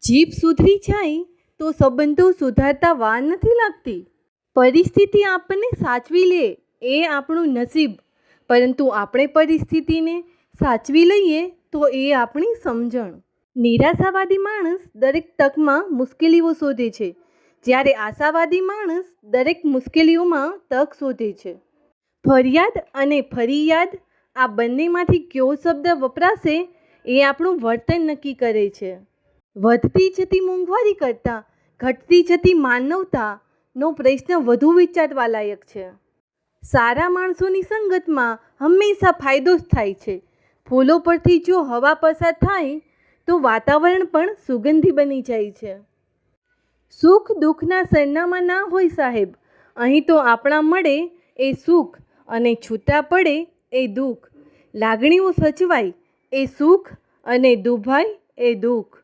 જીભ સુધરી જાય તો સંબંધો સુધારતા વાર નથી લાગતી. પરિસ્થિતિ આપણને સાચવી લે એ આપણું નસીબ, પરંતુ આપણે પરિસ્થિતિને સાચવી લઈએ તો એ આપણી સમજણ. નિરાશાવાદી માણસ દરેક તકમાં મુશ્કેલીઓ શોધે છે, જ્યારે આશાવાદી માણસ દરેક મુશ્કેલીઓમાં તક શોધે છે. ફરિયાદ અને ફરિયાદ, આ બંનેમાંથી કયો શબ્દ વપરાશે એ આપણું વર્તન નક્કી કરે છે. વધતી જતી મોંઘવારી કરતાં ઘટતી જતી માનવતાનો પ્રશ્ન વધુ વિચારવા લાયક છે. સારા માણસોની સંગતમાં હંમેશા ફાયદો જ થાય છે. ફૂલો પરથી જો હવા પસાર થાય તો વાતાવરણ પણ સુગંધી બની જાય છે. સુખ દુઃખના સરનામા ના હોય સાહેબ, અહીં તો આપણા મળે એ સુખ અને છૂટા પડે એ દુઃખ. લાગણીઓ સચવાય એ સુખ અને દુભાય એ દુઃખ.